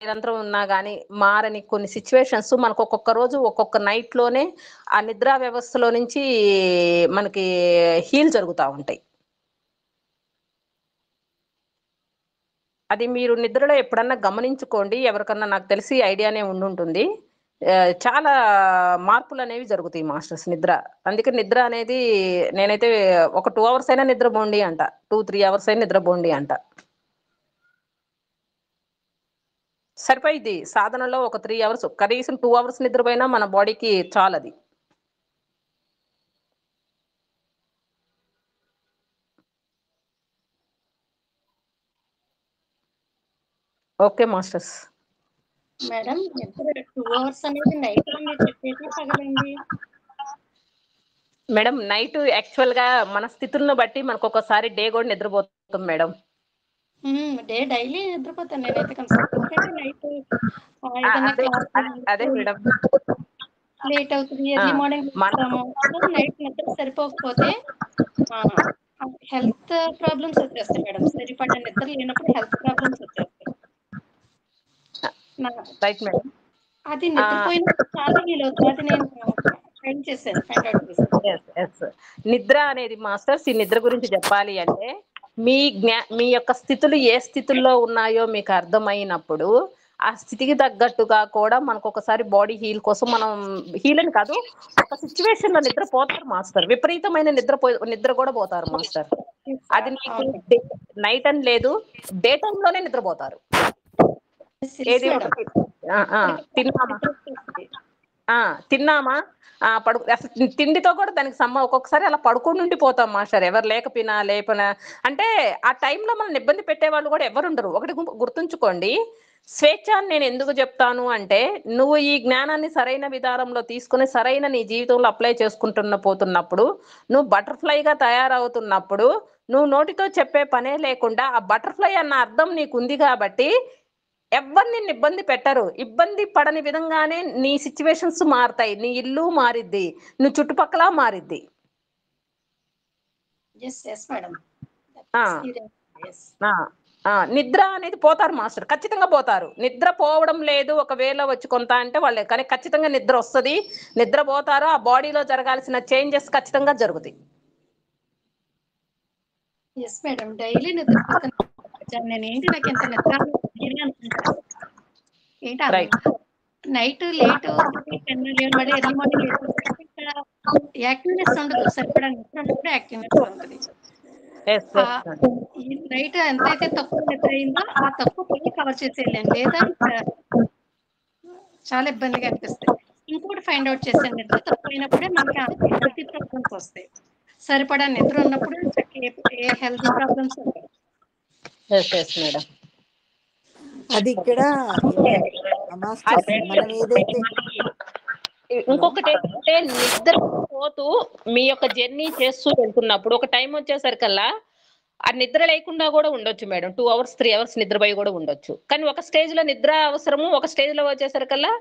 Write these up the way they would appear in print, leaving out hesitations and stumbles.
నిరంతరం ఉన్నా గానీ మారని కొన్ని సిట్యుయేషన్స్ మనకు ఒక్కొక్క రోజు ఒక్కొక్క నైట్‌లోనే ఆ నిద్రా వ్యవస్థలో నుంచి మనకి హీల్ జరుగుతా ఉంటాయి. అది మీరు నిద్రలో ఎప్పుడన్నా గమనించుకోండి. ఎవరికన్నా నాకు తెలిసి ఐడియానే ఉండుంటుంది. చాలా మార్పులనేవి జరుగుతాయి మాస్టర్స్ నిద్ర. అందుకే నిద్ర అనేది నేనైతే ఒక 2 అవర్స్ అయినా నిద్రబోండి అంట. 2, 3 అవర్స్ అయినా నిద్రబోండి అంట. సరిపోయిద్ది. సాధనలో ఒక 3 అవర్స్ కనీసం 2 అవర్స్ నిద్రపోయినా మన బాడీకి చాలది. Okay masters. మేడం నిద్ర 2 అవర్స్ అనేది నైట్ అని మీరు చెప్పేది పగలండి? మేడం నైట్ యాక్చువల్‌గా మన స్థితులను బట్టి మనకొకసారి డే గూడా నిద్రపోతాం మేడం. డే డైలీ నిద్రపోతాను నేనైతే కన్సల్ట్. ఎందుకంటే నైట్ ఏదన్నా అదే అదే క్లాస్ మేడం. లేట్ అవుతుంది. ఆ! ఎర్లీ మార్నింగ్ మన లేస్తాము. సో, నైట్ నిద్ర సరిపోకపోతే హెల్త్ ప్రాబ్లమ్స్ వచ్చేస్తాయి మేడం. సరిపడా నిద్ర లేనప్పుడు హెల్త్ ప్రాబ్లమ్స్ వచ్చేస్తాయి. Right madam. అది నిద్రపోయినప్పుడు చాలా హీల్ అవుతుంది. అది నేను ఫైండ్ అవుట్ చేశాను. యెస్. యెస్. నిద్ర అనేది మాస్టర్స్ ఈ నిద్ర గురించి చెప్పాలి అంటే మీ యొక్క స్థితులు ఏ స్థితుల్లో ఉన్నాయో మీకు అర్థమైనప్పుడు ఆ స్థితికి తగ్గట్టుగా కూడా మనకొకసారి బాడీ హీల్ కోసం మనం హీల్ అని కాదు ఒక సిట్యుయేషన్ లో నిద్రపోతారు మాస్టర్. విపరీతమైన నిద్ర కూడా పోతారు మాస్టర్. అది నీకు అవును. నైట్ అని లేదు డే టైమ్ లోనే నిద్రపోతారు. తెలుసు ఏది మేడం. ఒకటి తిన్నామా నిద్ర వచ్చేస్తది. తిన్నామా అసలు తిండితో కూడా దానికి ఒక్కొక్కసారి అలా పడుకొని ఉండిపోతాం మాస్టర్. ఎవరు లేకపోయినా లేపనా అంటే ఆ టైంలో మనల్ని ఇబ్బంది పెట్టేవాళ్ళు కూడా ఎవరుండరు. ఒకటి గుర్తుంచుకోండి. స్వేచ్ఛ అని నేను ఎందుకు చెప్తాను అంటే నువ్వు ఈ జ్ఞానాన్ని సరైన విధానంలో తీసుకొని సరైన నీ జీవితంలో అప్లై పోతున్నప్పుడు నువ్వు బటర్‌ఫ్లైగా తయారవుతున్నప్పుడు నువ్వు నోటితో చెప్పే పనే లేకుండా ఆ బటర్‌ఫ్లై అన్న అర్థం నీకుంది కాబట్టి ఎవ్వరు నిన్ను ఇబ్బంది పెట్టరు. ఇబ్బంది పడని విధంగానే నీ సిట్యుయేషన్స్ మారతాయి. నీ ఇల్లు మారిద్ది. నువ్వు చుట్టుపక్కల మారిద్ది. Yes madam. ఆ! యెస్. నిద్ర అనేది పోతారు మాస్టర్. ఖచ్చితంగా పోతారు. నిద్ర పోవడం లేదు ఒకవేళ వచ్చి కొంత అంటే వాళ్ళే. కానీ ఖచ్చితంగా నిద్ర వస్తది. నిద్ర పోతారు. ఆ బాడీలో జరగాల్సిన చేంజెస్ ఖచ్చితంగా జరుగుతాయి. Yes madam. డైలీ నిద్రపోతాను. నేనేంటి నాకింత నిద్ర అనుకుంటాను. ఏంటి రైట్. నైట్ లేట్ 10, 11 మళ్ళీ ఎర్లీ మార్నింగ్ లేచేసరికి ఇక్కడ యాక్టివ్‌నెస్ ఉండదు. సరిపడా నిద్ర ఉన్నప్పుడు యాక్టివ్‌నెస్ ఉంటది. యెస్. యెస్. ఈ నైట్ ఎంతైతే తక్కువ నిద్ర అయిందో ఆ తక్కువ పని కవర్ చేసేయలేను. లేదా చాలా ఇబ్బందిగా అనిపిస్తాయి. ఇంకోటి ఫైండ్ ఔట్ చేశాను. నిద్ర తక్కువైనప్పుడే మనకి హెల్తీ ప్రాబ్లమ్స్ వస్తాయి. సరిపడా నిద్ర ఉన్నప్పుడు ఏ హెల్తీ ప్రాబ్లమ్స్ ఉండవు. యెస్. Yes madam. అది ఇక్కడ మాస్టర్స్ మనం ఏదైతే ఇంకొకటి ఏంటంటే నిద్ర పోతూ మీ యొక్క జర్నీ చేస్తూ వెళ్తున్నప్పుడు ఒక టైం వచ్చేసరికల్లా ఆ నిద్ర లేకుండా కూడా ఉండొచ్చు మేడం. 2 అవర్స్ 3 అవర్స్ నిద్రపోయి కూడా ఉండొచ్చు. కానీ ఒక స్టేజ్ లో నిద్ర అవసరము ఒక స్టేజ్ లో వచ్చేసరికల్లా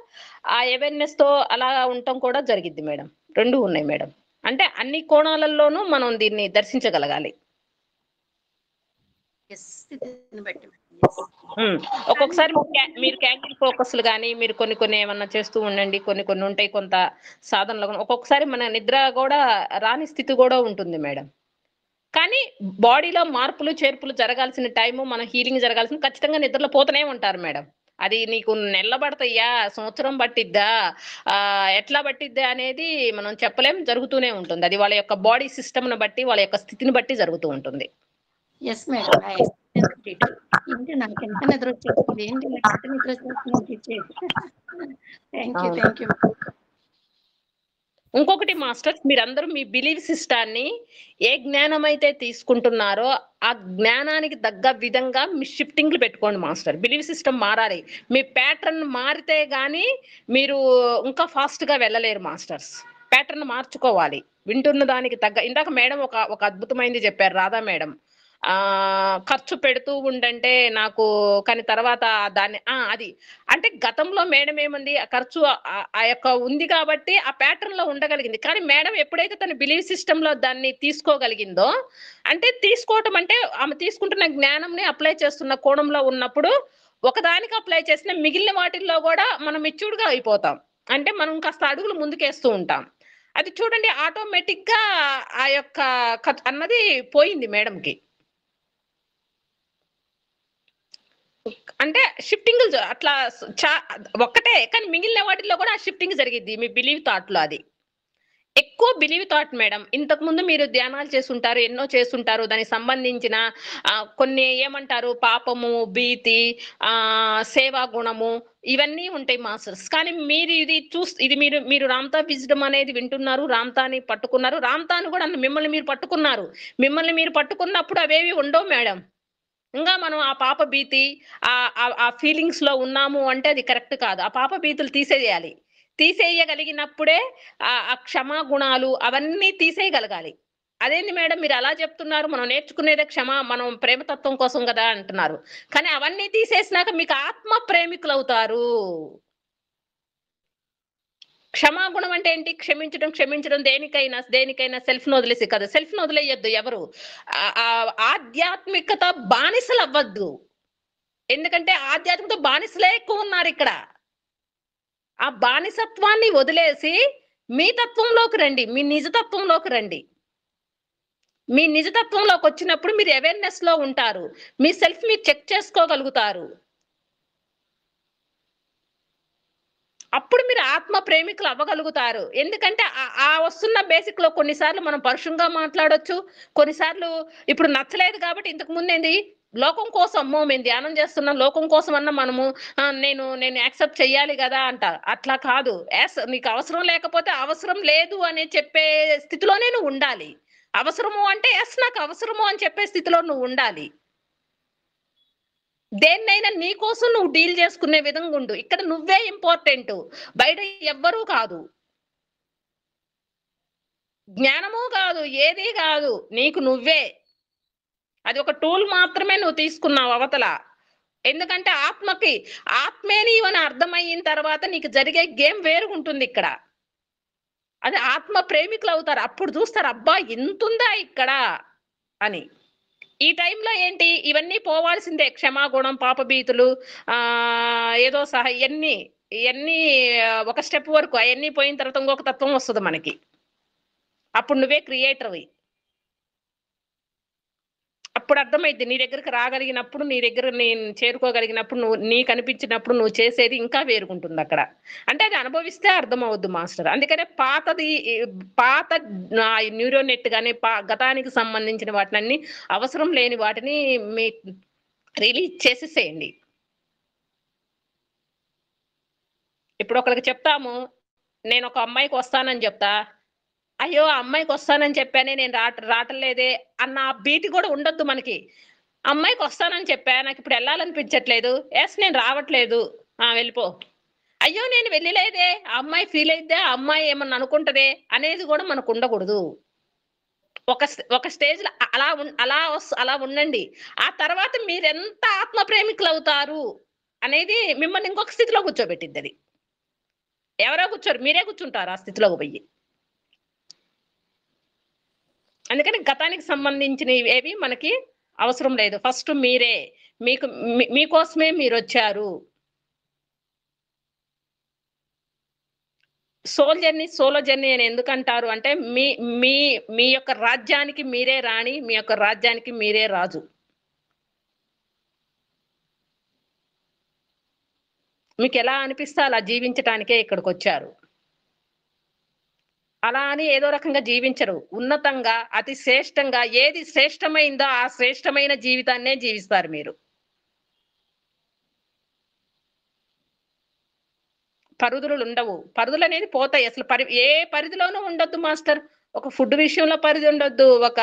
ఆ అవేర్నెస్ తో అలా ఉండటం కూడా జరిగిద్ది మేడం. 2 ఉన్నాయి మేడం. అంటే అన్ని కోణాలలోనూ మనం దీన్ని దర్శించగలగాలి. స్థితిని బట్టి. ఒక్కొక్కసారి మీరు క్యాండిల్ ఫోకస్లు కానీ మీరు కొన్ని ఏమన్నా చేస్తూ ఉండండి. కొన్ని ఉంటాయి కొంత సాధనలో ఒక్కొక్కసారి మన నిద్ర కూడా రాని స్థితి కూడా ఉంటుంది మేడం. కానీ బాడీలో మార్పులు చేర్పులు జరగాల్సిన టైము మన హీలింగ్ జరగాల్సిన ఖచ్చితంగా నిద్రలో పోతూనే ఉంటారు మేడం. అది నీకు నెలలు పడతాయా సంవత్సరం పట్టిద్దా ఎట్లా పట్టిద్దా అనేది మనం చెప్పలేం. జరుగుతూనే ఉంటుంది. అది వాళ్ళ యొక్క బాడీ సిస్టమ్‌ని బట్టి వాళ్ళ యొక్క స్థితిని బట్టి జరుగుతూ ఉంటుంది. Yes madam. ఏంటి నాకెంత నిద్ర వచ్చేస్తుంది. ఏంటి నాకెంత నిద్ర వచ్చేస్తుంది అనిపించేది. Thank you. ఇంకొకటి మాస్టర్స్ మీరందరూ మీ బిలీవ్ సిస్టాన్ని ఏ జ్ఞానం అయితే తీసుకుంటున్నారో ఆ జ్ఞానానికి తగ్గ విధంగా మీ షిఫ్టింగ్లు పెట్టుకోండి మాస్టర్. బిలీవ్ సిస్టమ్ మారాలి. మీ ప్యాటర్న్ మారితే గానీ మీరు ఇంకా ఫాస్ట్ గా వెళ్ళలేరు మాస్టర్స్. ప్యాటర్న్ మార్చుకోవాలి. వింటున్న దానికి తగ్గ ఇందాక మేడం ఒక అద్భుతమైనది చెప్పారు రాధా మేడం. ఖర్చు పెడుతూ ఉండంటే నాకు కానీ తర్వాత దాన్ని అది అంటే గతంలో మేడం ఏముంది ఆ ఖర్చు ఆ యొక్క ఉంది కాబట్టి ఆ ప్యాటర్న్ లో ఉండగలిగింది. కానీ మేడం ఎప్పుడైతే తన బిలీవ్ సిస్టమ్ లో దాన్ని తీసుకోగలిగిందో అంటే తీసుకోవటం అంటే ఆమె తీసుకుంటున్న జ్ఞానంని అప్లై చేస్తున్న కోణంలో ఉన్నప్పుడు ఒకదానికి అప్లై చేసిన మిగిలిన వాటిల్లో కూడా మనం మెచ్యూర్డ్గా అయిపోతాం. అంటే మనం కాస్త అడుగులు ముందుకేస్తూ ఉంటాం. అది చూడండి ఆటోమేటిక్ గా ఆ యొక్క అన్నది పోయింది మేడంకి. అంటే షిఫ్టింగ్ అట్లా ఒక్కటే కానీ మిగిలిన వాటిల్లో కూడా ఆ షిఫ్టింగ్ జరిగిద్ది మీ బిలీవ్ థాట్ లో. అది ఎక్కువ బిలీవ్ థాట్ మేడం. ఇంతకు ముందు మీరు ధ్యానాలు చేసుంటారు, ఎన్నో చేసుంటారు. దానికి సంబంధించిన కొన్ని ఏమంటారు పాపము, భీతి, సేవా గుణము ఇవన్నీ ఉంటాయి మాస్టర్స్. కానీ మీరు ఇది ఇది మీరు రామ్తా విజ్డమ్ అనేది వింటున్నారు, రామ్తాని పట్టుకున్నారు, రామ్తాని కూడా మిమ్మల్ని మీరు పట్టుకున్నారు. మిమ్మల్ని మీరు పట్టుకున్నప్పుడు అవేవి ఉండవు మేడం. ఇంకా మనం ఆ పాప భీతి ఆ ఫీలింగ్స్ లో ఉన్నాము అంటే అది కరెక్ట్ కాదు. ఆ పాప భీతులు తీసేయాలి. తీసేయగలిగినప్పుడే ఆ క్షమా గుణాలు అవన్నీ తీసేయగలగాలి. అదేంటి మేడం మీరు అలా చెప్తున్నారు? మనం నేర్చుకునేదే మనం ప్రేమతత్వం కోసం కదా అంటున్నారు. కానీ అవన్నీ తీసేసినాక మీకు ఆత్మ ప్రేమికులు అవుతారు. క్షమాగుణం అంటే ఏంటి? క్షమించడం దేనికైనా సెల్ఫ్‌ని వదిలేసి కాదు. సెల్ఫ్‌ని వదిలేయొద్దు ఎవరు. ఆధ్యాత్మికత బానిసలు అవ్వద్దు. ఎందుకంటే ఆధ్యాత్మికత బానిసలే ఎక్కువ ఉన్నారు ఇక్కడ. ఆ బానిసత్వాన్ని వదిలేసి మీ తత్వంలోకి రండి. మీ నిజతత్వంలోకి రండి. మీ నిజతత్వంలోకి వచ్చినప్పుడు మీరు అవేర్‌నెస్ లో ఉంటారు. మీ సెల్ఫ్ మీరు చెక్ చేసుకోగలుగుతారు. అప్పుడు మీరు ఆత్మ ప్రేమికులు అవ్వగలుగుతారు. ఎందుకంటే వస్తున్న బేసిక్ లో కొన్నిసార్లు మనం పరుషంగా మాట్లాడొచ్చు. కొన్నిసార్లు ఇప్పుడు నచ్చలేదు కాబట్టి ఇంతకు ముందేంది లోకం కోసం అమ్మో మేము ధ్యానం చేస్తున్నాం లోకం కోసం అన్న మనము నేను యాక్సెప్ట్ చెయ్యాలి కదా అంట. అట్లా కాదు. నీకు అవసరం లేకపోతే అవసరం లేదు అని చెప్పే స్థితిలోనే నువ్వు ఉండాలి. అవసరము అంటే నాకు అవసరము అని చెప్పే స్థితిలో నువ్వు ఉండాలి. దేన్నైనా నీ కోసం నువ్వు డీల్ చేసుకునే విధంగా ఉండు. ఇక్కడ నువ్వే ఇంపార్టెంట్, బయట ఎవ్వరూ కాదు. జ్ఞానము కాదు, ఏది కాదు, నీకు నువ్వే. అది ఒక టూల్ మాత్రమే నువ్వు తీసుకున్నావు అవతల. ఎందుకంటే ఆత్మే నీవని అర్థమయిన తర్వాత నీకు జరిగే గేమ్ వేరుగుంటుంది ఇక్కడ. అది ఆత్మ ప్రేమికులు అవుతారు. అప్పుడు చూస్తారు అబ్బా ఇంతుందా ఇక్కడ అని. ఈ టైంలో ఏంటి ఇవన్నీ పోవాల్సిందే. క్షమాగుణం, పాపభీతులు, ఏదో సహా ఇవన్నీ ఒక స్టెప్ వరకు అవన్నీ పోయిన తర్వాత ఇంకొక తత్వం వస్తుంది మనకి. అప్పుడు నువ్వే క్రియేటర్వి. అప్పుడు అర్థమైద్ది. నీ దగ్గరికి రాగలిగినప్పుడు, నీ దగ్గర నేను చేరుకోగలిగినప్పుడు, నీకు అనిపించినప్పుడు నువ్వు చేసేది ఇంకా వేరుగుంటుంది అక్కడ. అంటే అది అనుభవిస్తే అర్థమవుద్దు మాస్టర్. అందుకనే పాత న్యూరో నెట్ గాని గతానికి సంబంధించిన వాటినన్నీ అవసరం లేని వాటిని మీ రిలీజ్ చేసేసేయండి. ఇప్పుడు ఒకరికి చెప్తాము, నేను ఒక అమ్మాయికి వస్తానని చెప్తా, అయ్యో ఆ అమ్మాయికి వస్తానని చెప్పానే నేను రావట్లేదే అన్న భీతి కూడా ఉండొద్దు మనకి. అమ్మాయికి వస్తానని చెప్పా, నాకు ఇప్పుడు వెళ్ళాలనిపించట్లేదు, నేను రావట్లేదు, వెళ్ళిపో. అయ్యో నేను వెళ్ళలేదే, ఆ అమ్మాయి ఫీల్ అయితే ఆ అమ్మాయి ఏమన్నా అనుకుంటదే అనేది కూడా మనకు ఉండకూడదు. ఒక స్టేజ్ లో అలా ఉండండి. ఆ తర్వాత మీరెంత ఆత్మ ప్రేమికులు అవుతారు అనేది మిమ్మల్ని ఇంకొక స్థితిలో కూర్చోబెట్టిద్ది. అది ఎవరో కూర్చోరు, మీరే కూర్చుంటారు ఆ స్థితిలోకి పోయి. అందుకని గతానికి సంబంధించినవి ఏవి మనకి అవసరం లేదు. ఫస్ట్ మీరే, మీకోసమే మీరు వచ్చారు. సోలో జర్నీ అని ఎందుకంటారు అంటే మీ మీ మీ యొక్క రాజ్యానికి మీరే రాణి, మీ యొక్క రాజ్యానికి మీరే రాజు. మీకు ఎలా అనిపిస్తే అలా జీవించటానికే ఇక్కడికి వచ్చారు. అలా అని ఏదో రకంగా జీవించరు. ఉన్నతంగా, అతి శ్రేష్టంగా ఏది శ్రేష్టమైందో ఆ శ్రేష్టమైన జీవితాన్నే జీవిస్తారు మీరు. పరిధులు ఉండవు. పరిధులు అనేది పోతాయి. అసలు ఏ పరిధిలోనూ ఉండొద్దు మాస్టర్. ఒక ఫుడ్ విషయంలో పరిధి ఉండొద్దు, ఒక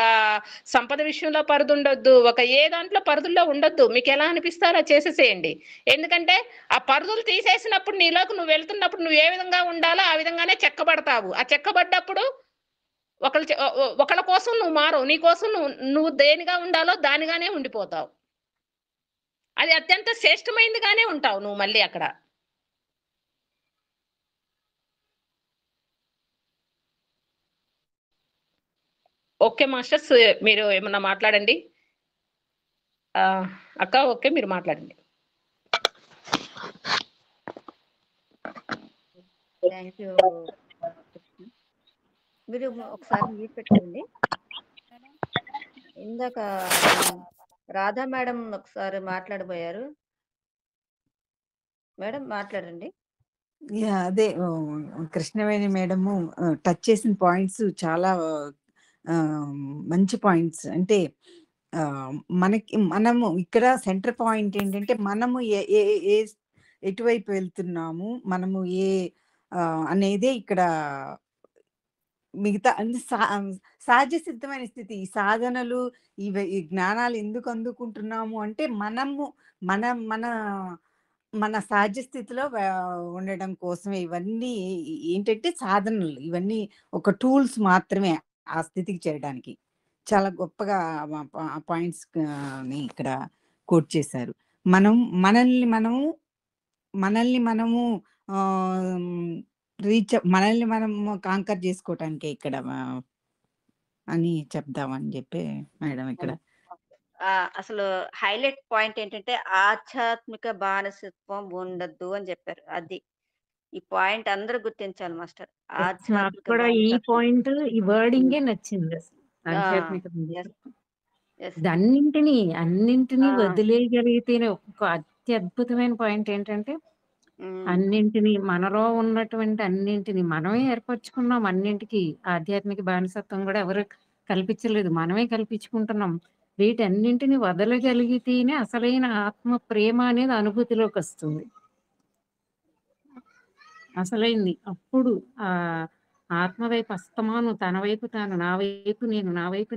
సంపద విషయంలో పరిధి ఉండొద్దు, ఒక ఏ దాంట్లో పరిధుల్లో ఉండొద్దు. మీకు ఎలా అనిపిస్తే అలా చేసేసేయండి. ఎందుకంటే ఆ పరిధులు తీసేసినప్పుడు నీలోకి నువ్వు వెళ్తున్నప్పుడు నువ్వు ఏ విధంగా ఉండాలో ఆ విధంగానే చెక్కబడతావు. ఆ చెక్కబడ్డప్పుడు ఒకళ్ళ కోసం నువ్వు మారవు. నీ కోసం నువ్వు దేనిగా ఉండాలో దానిగానే ఉండిపోతావు. అది అత్యంత శ్రేష్టమైనదిగానే ఉంటావు నువ్వు మళ్ళీ అక్కడ. ఓకే మాస్టర్స్, మీరు ఏమన్నా మాట్లాడండి. అక్క ఓకే, మీరు మాట్లాడండి. Thank you. మీరు ఒకసారి మ్యూట్ పెట్టుకోండి. ఇందాక రాధా మేడం ఒకసారి మాట్లాడబోయారు. మేడం మాట్లాడండి. అదే కృష్ణవేణి మేడము టచ్ చేసిన పాయింట్స్ చాలా మంచి పాయింట్స్. అంటే మనము ఇక్కడ సెంటర్ పాయింట్ ఏంటంటే మనము ఎటువైపు వెళ్తున్నాము, మనము అనేదే ఇక్కడ మిగతా అంటే సహజ సిద్ధమైన స్థితి. ఈ సాధనలు ఈ జ్ఞానాలు ఎందుకు అందుకుంటున్నాము అంటే మనము మన మన మన సహజ స్థితిలో ఉండడం కోసమే. ఇవన్నీ ఏంటంటే సాధనలు, ఇవన్నీ ఒక టూల్స్ మాత్రమే ఆ స్థితికి చేరడానికి. చాలా గొప్పగా పాయింట్స్ ఇక్కడ కోట్ చేశారు. మనల్ని మనము మనల్ని మనము కాంకర్ చేసుకోవటానికే ఇక్కడ అని చెప్దామని చెప్పి మేడం ఇక్కడ. అసలు హైలైట్ పాయింట్ ఏంటంటే ఆధ్యాత్మిక బానిసత్వం ఉండద్దు అని చెప్పారు. అది ఈ పాయింట్ అందరూ గుర్తించాలి మాస్టర్. నాకు ఆధ్యాత్మిక కూడా ఈ బానిసత్వం. పాయింట్, ఈ వర్డింగే నచ్చింది అసలు. ఆధ్యాత్మిక yes, yes. అన్నింటినీ ఆ. వదిలేయగలిగితేనే ఒక అత్యద్భుతమైన పాయింట్ ఏంటంటే అన్నింటినీ మనలో ఉన్నటువంటి అన్నింటినీ మనమే ఏర్పరచుకున్నాం. అన్నింటికి ఆధ్యాత్మిక బానిసత్వం కూడా ఎవరు కల్పించలేదు, మనమే కల్పించుకుంటున్నాం. వీటన్నింటినీ వదలగలిగితేనే అసలైన ఆత్మ ప్రేమ అనేది అనుభూతిలోకి వస్తుంది. అసలైంది అప్పుడు ఆ ఆత్మ వైపు అస్తమాను తన వైపు తాను, నా వైపు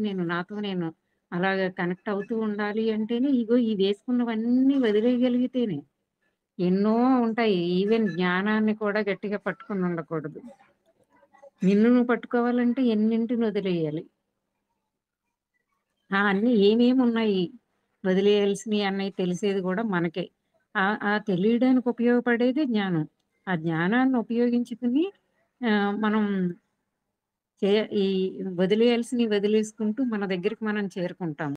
నేను, నాతో నేను అలాగా కనెక్ట్ అవుతూ ఉండాలి అంటేనే ఇగో ఈ వేసుకున్నవన్నీ వదిలేయగలిగితేనే. ఎన్నో ఉంటాయి, ఈవెన్ జ్ఞానాన్ని కూడా గట్టిగా పట్టుకుని ఉండకూడదు. నిన్ను నువ్వు పట్టుకోవాలంటే ఎన్నింటిని వదిలేయాలి. అన్నీ ఏమేమి ఉన్నాయి వదిలేయాల్సినవి అన్నవి తెలిసేది కూడా మనకే. ఆ తెలియడానికి ఉపయోగపడేది జ్ఞానం. ఆ జ్ఞానాన్ని ఉపయోగించుకుని మనం ఈ వదిలేయాల్సినవి వదిలేసుకుంటూ మన దగ్గరికి మనం చేరుకుంటాం.